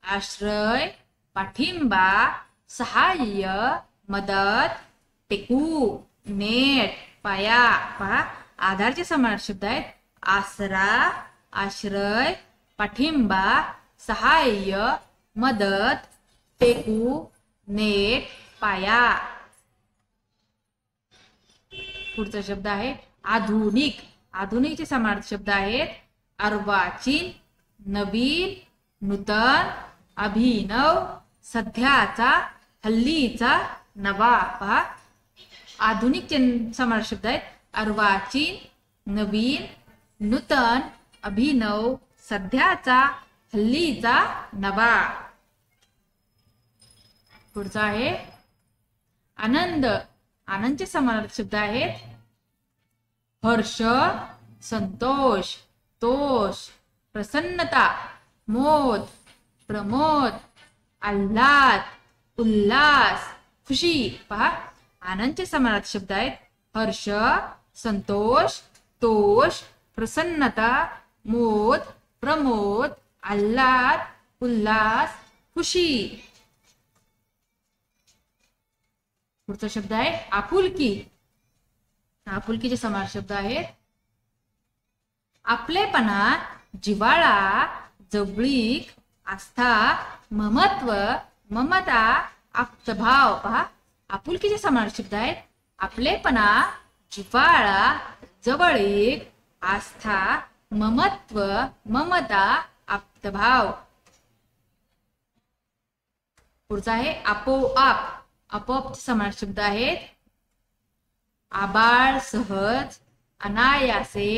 आश्रय पाठिंबा सहाय्य मदत टेकू नेट पाया पहा आधारचे समानार्थी शब्द आहेत आसरा आश्रय पाठिंबा सहाय्य मदत टेकू नेट पाया पुढचा शब्द आहे आधुनिक आधुनिकचे समानार्थी शब्द आहेत अर्वाचीन नवीन नूतन अभिनव सध्याचा हल्लीचा नवा पहा आधुनिकचे समानार्थी शब्द आहेत अर्वाचीन, नवीन, नूतन, अभिनव, सध्याचा, हल्लीचा, नवा. पुढचा आहे आनंद. आनंदचे समानार्थी शब्द आहेत हर्ष, संतोष, तोष, प्रसन्नता, मोद, प्रमोद, आल्हाद, उल्हास, खुशी. पहा, आनंदचे समानार्थी शब्द आहेत हर्ष, संतोष, तोष, प्रसन्नता, मोद, प्रमोद, आल्हाद, उल्हास, खुशी. पुढचा शब्द आहे आपुलकी. आपुलकीचे समानार्थी शब्द आहेत आपलेपणा, जिव्हाळा, जवळीक, आस्था, ममत्व, ममता, आप्तभाव. पहा, आपुलकीचे समानार्थी शब्द आहेत आपलेपणा, जिव्हाळा, जवळीक, आस्था, ममत्व, ममता, आप्तभाव. पुढचा आहे आपोआप. आपोआपचे समानार्थी शब्द आहेत आबाळ, सहज, अनायासे,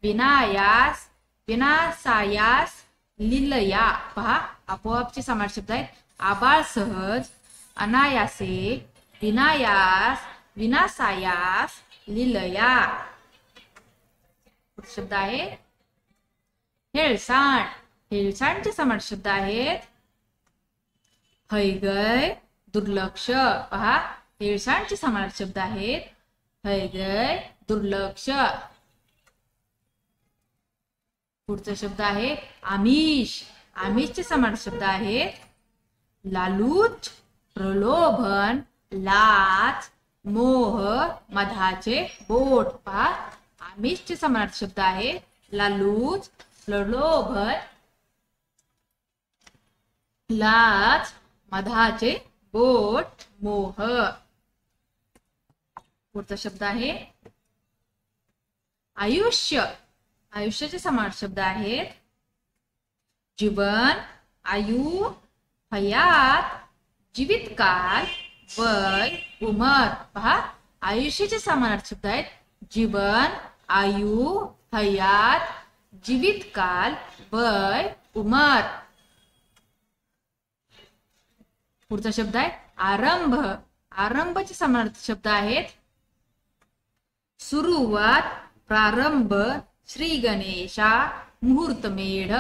विनायास, विनासायास, लीलया. पहा, आपोआपचे समानार्थी शब्द आहेत आबाळ, सहज, अनायासे, विनायास, विनासायास, लीलया. शब्द आहे हेळसांड. हेळसांडचे समानार्थी शब्द आहेत हयगय, दुर्लक्ष. पहा, हेळसांडचे समानार्थी शब्द आहेत हयगय, दुर्लक्ष. पुढचा शब्द आहे आमिष. आमिषचे समानार्थी शब्द आहेत लालूच, प्रलोभन, लाच, मोह, मधाचे बोट. पहा, आमिषचे समानार्थी शब्द आहेत लालूच, प्रलोभन, लाच, मधाचे बोट, मोह. पुढचा शब्द आहे आयुष्य. आयुष्याचे समानार्थी शब्द आहेत जीवन, आयु, हयात, जीवितकाल, वय, उमर. पहा, आयुष्याचे समानार्थी शब्द आहेत जीवन, आयु, हयात, जीवितकाल, वय, उमर. पुढचा शब्द आहे आरंभ. आरंभचे समानार्थी शब्द आहेत सुरुवात, प्रारंभ, श्री गणेशा, मुहूर्तमेढ.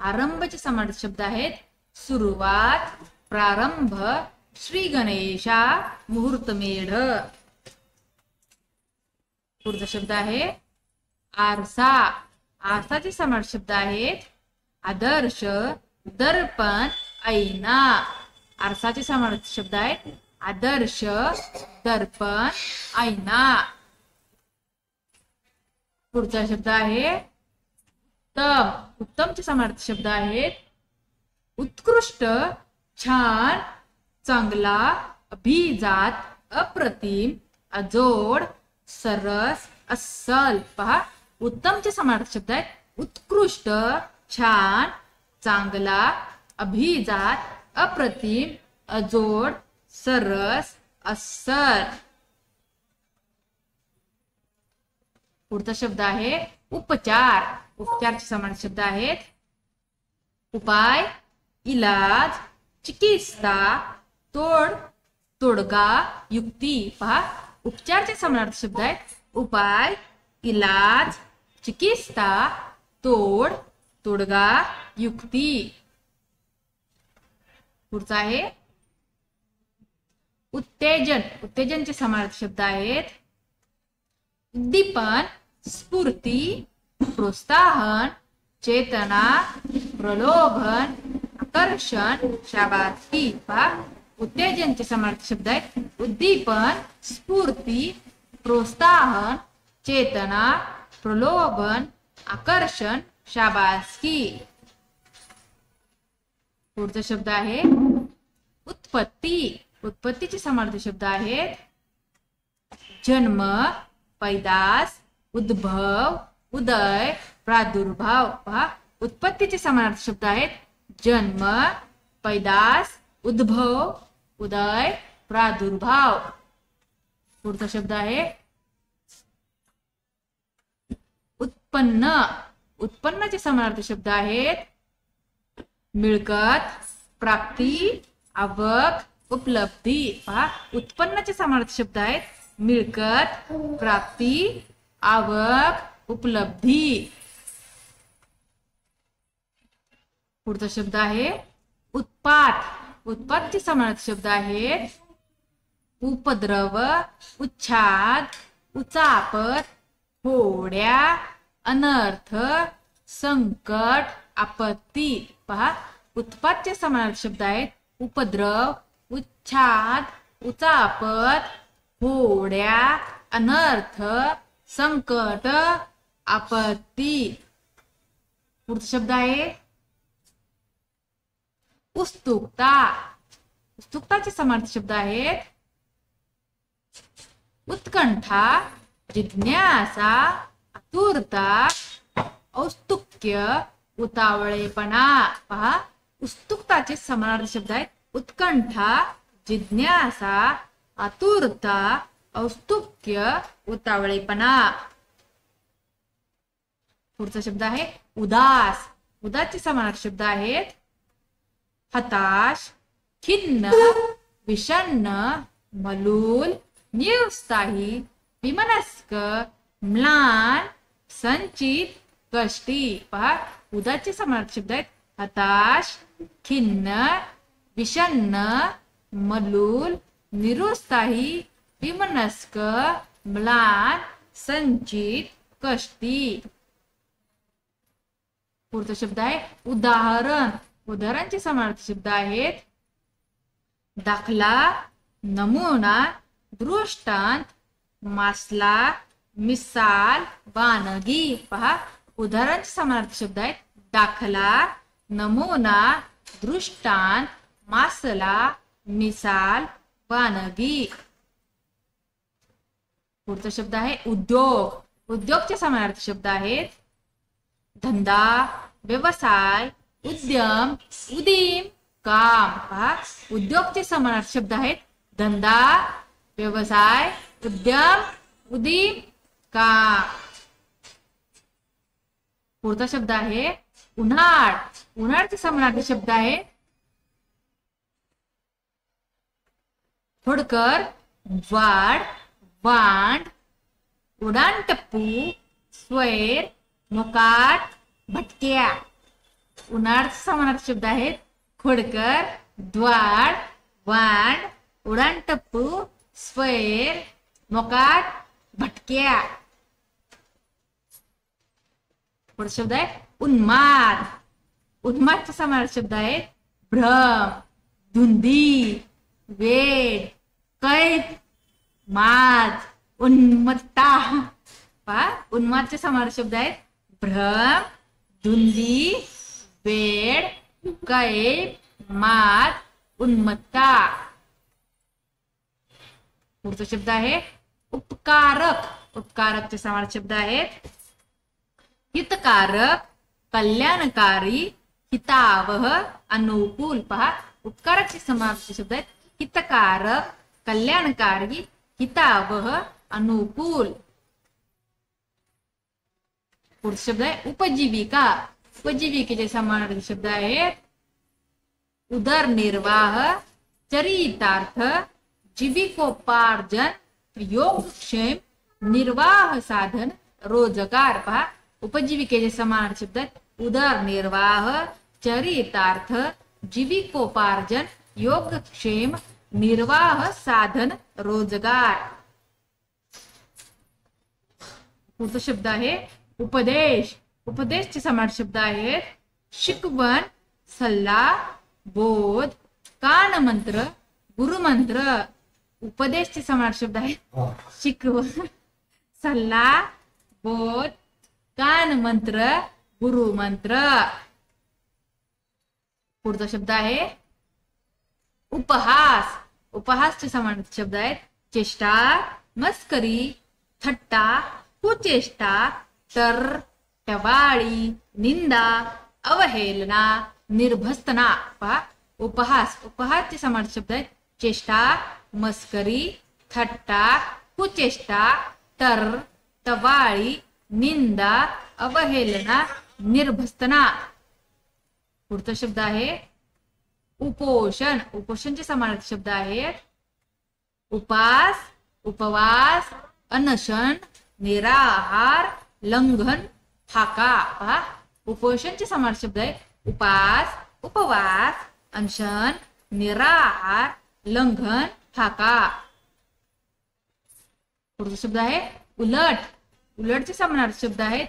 आरंभचे समानार्थी शब्द आहेत सुरुवात, प्रारंभ, श्री गणेशा, मुहूर्तमेढ. पुढचा शब्द आहे आरसा. आरसाचे समानार्थी शब्द आहेत आदर्श, दर्पण, ऐना. आरसाचे समानार्थी शब्द आहेत आदर्श, दर्पण, ऐना. पुढचा शब्द आहे उत्तम. उत्तमचे समानार्थी शब्द आहेत उत्कृष्ट, छान, चांगला, अभिजात, अप्रतिम, अजोड, सरस, अस्सल. पहा, उत्तमचे समानार्थी शब्द आहेत उत्कृष्ट, छान, चांगला, अभिजात, अप्रतिम, अजोड, सरस, अस्सल. पुढचा शब्द आहे उपचार. उपचारचे समानार्थी शब्द आहेत उपाय, इलाज, चिकित्सा, तोड, तोडगा, युक्ती. पहा, उपचारचे समानार्थी शब्द आहेत उपाय, इलाज, चिकित्सा, तोड, तोडगा, युक्ती. पुढचा आहे उत्तेजन. उत्तेजनचे समानार्थी शब्द आहेत उद्दीपन, स्फूर्ती, प्रोत्साहन, चेतना, प्रलोभन, आकर्षण, शाबासकी. पहा, उत्तेजनचे समानार्थी शब्द आहेत उद्दीपन, स्फूर्ती, प्रोत्साहन, चेतना, प्रलोभन, आकर्षण, शाबासकी. पुढचा शब्द आहे उत्पत्ती. उत्पत्तीचे समानार्थी शब्द आहेत जन्म, पैदास, उद्भव, उदय, प्रादुर्भाव. पहा, उत्पत्तीचे समानार्थी शब्द आहेत जन्म, पैदास, उद्भव, उदय, प्रादुर्भाव. पुढचा शब्द आहे उत्पन्न, उत्पन्नाचे समानार्थी शब्द आहेत मिळकत, प्राप्ती, आवक, उपलब्धी. पहा, उत्पन्नाचे समानार्थी शब्द आहेत मिळकत, प्राप्ती, आवक, उपलब्धी. पुढचा शब्द आहे उत्पात. उत्पातचे समानार्थी शब्द आहेत उपद्रव, उच्छाद, उचापत, होड्या, अनर्थ, संकट, आपत्ती. पहा, उत्पातचे समानार्थी शब्द आहेत उपद्रव, उच्छाद, उचापत, होड्या, अनर्थ, संकट, आपत्ती. पुढचा शब्द आहे उत्सुकता. उत्सुकताचे समानार्थी शब्द आहेत उत्कंठा, जिज्ञासा, आतुरता, औत्सुक्य, उतावळेपणा. पहा, उत्सुकताचे समानार्थी शब्द आहेत उत्कंठा, जिज्ञासा, आतुरता, औत्सुक्य, उतावळेपणा. पुढचा शब्द आहे उदास. उदासचे समानार्थी शब्द आहेत हताश, खिन्न, विषण्ण, मलूल, निरुत्साही, विमनस्क, म्लान, संचित, कष्टी. पहा, उदासचे समानार्थी शब्द आहेत हताश, खिन्न, विषण्ण, मलूल, निरुत्साही, विमनस्क, म्लान, संचित, कष्टी. पुढचा शब्द आहे उदाहरण. उदाहरणाचे समानार्थी शब्द आहेत दाखला, नमुना, दृष्टांत, मासला, मिसाल, वानगी. पहा, उदाहरणाचे समानार्थी शब्द आहेत दाखला, नमुना, दृष्टांत, मासला, मिसाल, वानगी. पुढचा शब्द आहे उद्योग. उद्योगचे समानार्थी शब्द आहेत धंदा, व्यवसाय, उद्यम, उदीम, काम. पहा, उद्योगचे समानार्थी शब्द आहेत धंदा, व्यवसाय, उद्यम, उदीम, काम. पुढचा शब्द आहे उन्हाळ. उन्हाळचे समानार्थी शब्द आहे होडकर, वाड, वांड, उडाणटप्पू, स्वैर, मोकाट, भटक्या. उन्हाळचे समानार्थी शब्द आहेत खोडकर, द्वाड, वांड, उडाणटप्पू, स्वैर, मोकाट, भटक्या. पुढचा शब्द आहे उन्माद. उन्मादचे समानार्थी शब्द आहेत भ्रम, धुंदी, वेड, कैद, माज, उन्मत्ता. पहा, उन्मादचे समानार्थी शब्द आहेत भ्रम, धुंदी, वेड, कैद, माज, उन्मत्ता. पुढचा शब्द आहे उपकारक. उपकारकचे समानार्थी शब्द आहेत हितकारक, कल्याणकारी, हितावह, अनुकूल. पहा, उपकारकचे समानार्थी शब्द आहेत हितकारक, कल्याणकारी, हितावह, अनुकूल. पुढचा शब्द आहे उपजीविका. उपजीविकेचे समानार्थी शब्द आहेत उदरनिर्वाह, चरितार्थ, जीविकोपार्जन, योगक्षेम, निर्वाह साधन, रोजगार. पहा, उपजीविकेचे समानार्थी शब्द आहेत उदरनिर्वाह, चरितार्थ, जीविकोपार्जन, योगक्षेम, निर्वाह साधन, रोजगार. पुढचा शब्द आहे उपदेश. उपदेशचे समानार्थी शब्द आहेत शिकवण, सल्ला, बोध, कानमंत्र, गुरुमंत्र. उपदेशचे समानार्थी शब्द आहेत शिकवण, सल्ला, बोध, कानमंत्र, गुरुमंत्र. पुढचा शब्द आहे उपहास. उपहासचे समानार्थी शब्द आहेत चेष्टा, मस्करी, थट्टा, कुचेष्टा, टर, टवाळी, निंदा, अवहेलना, निर्भस्तना. पहा, उपहास. उपहासचे समानार्थी शब्द आहेत चेष्टा, मस्करी, थट्टा, कुचेष्टा, टर, टवाळी, निंदा, अवहेलना, निर्भसना. पुढचा शब्द आहे उपोषण. उपोषणचे समानार्थी शब्द आहेत उपास, उपवास, अनशन, निराहार, लंघन, फाका. पहा, उपोषणचे समानार्थी शब्द आहेत उपास, उपवास, अनशन, निराहार, लंघन, फाका. पुढचा शब्द आहे उलट. उलटचे समानार्थी शब्द आहेत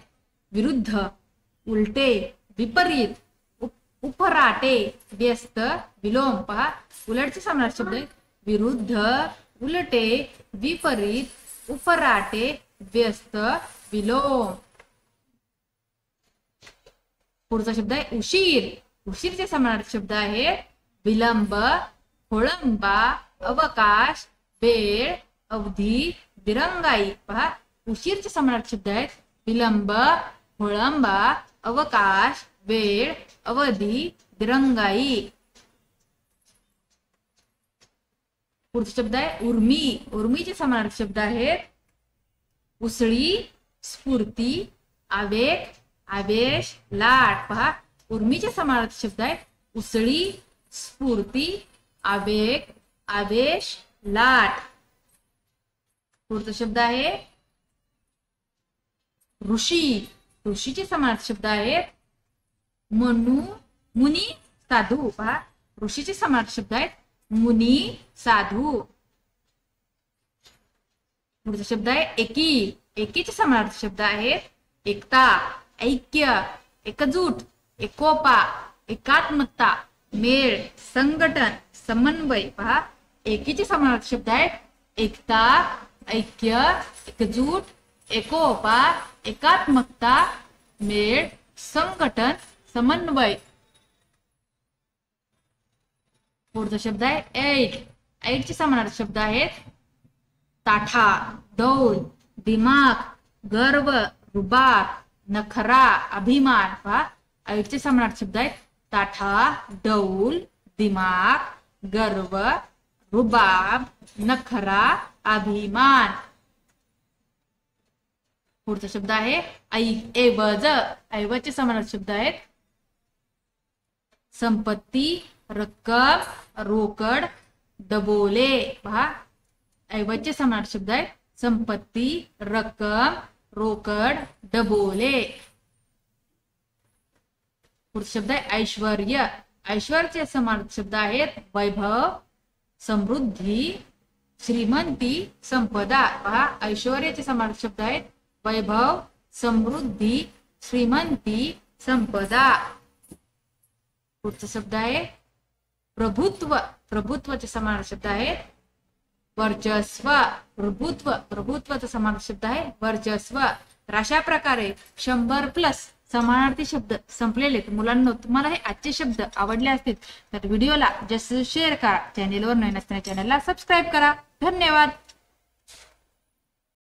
विरुद्ध, उलटे, विपरीत, उपराटे, व्यस्त, विलोम. पहा, उलटचे समानार्थी शब्द आहेत विरुद्ध, उलटे, विपरीत, उपराटे, व्यस्त, विलोम. पुढचा शब्द आहे उशीर. उशीरचे समानार्थी शब्द आहेत विलंब, खोळंबा, अवकाश, वेळ, अवधी, दिरंगाई. पहा, उशीरचे समानार्थी शब्द आहेत विलंब, खोळंबा, अवकाश, वेळ, अवधी, दिरंगाई. पुढचा शब्द आहे उर्मी. उर्मीचे समानार्थी शब्द आहेत उसळी, स्फूर्ती, आवेग, आवेश, लाट. पहा, उर्मीचे समानार्थी शब्द आहेत उसळी, स्फूर्ती, आवेग, आवेश, लाट. पुढचा शब्द आहे ऋषी. ऋषीचे समानार्थी शब्द आहेत मनु, मुनी, साधू. पहा, ऋषीचे समानार्थी शब्द आहेत मुनी, साधू. पुढचा शब्द आहे एकी. एकीचे समानार्थी शब्द आहेत एकता, ऐक्य, एकजूट, एकोपा, एकात्मकता, मेळ, संघटन, समन्वय. पहा, एकीचे समानार्थी शब्द आहेत एकता, ऐक्य, एकजूट, एकोपा, एकात्मकता, मेळ, संघटन, समन्वय. पुढचा शब्द आहे ऐट. ऐटचे समानार्थी शब्द आहेत ताठा, दौल, दिमाग, गर्व, रुबाब, नखरा, अभिमान. पहा, ऐटचे समानार्थी शब्द आहेत ताठा, डौल, दिमाग, गर्व, रुबाब, नखरा, अभिमान. पुढचा शब्द आहे ऐवज. ऐवजचे समानार्थी शब्द आहेत संपत्ती, रक्कम, रोकड, डबोले. पहा, ऐवजचे समानार्थी शब्द आहेत संपत्ती, रक्कम, रोकड, डबोले. पुढचा शब्द आहे ऐश्वर्य. ऐश्वर्याचे समानार्थी शब्द आहेत वैभव, समृद्धी, श्रीमंती, संपदा. पहा, ऐश्वर्याचे समानार्थी शब्द आहेत वैभव, समृद्धी, श्रीमंती, संपदा. पुढचा शब्द आहे प्रभुत्व. प्रभुत्वाचे समानार्थी शब्द आहेत वर्चस्व, प्रभुत्व. प्रभुत्वाचा समानार्थी शब्द आहे वर्चस्व. तर अशा प्रकारे 100+ समानार्थी शब्द संपलेले. मुलांना तुम्हाला हे आजचे शब्द आवडले असतील तर व्हिडिओला जास्त शेअर करा. चॅनेलवर नवीन असताना चॅनेलला सबस्क्राईब करा. धन्यवाद.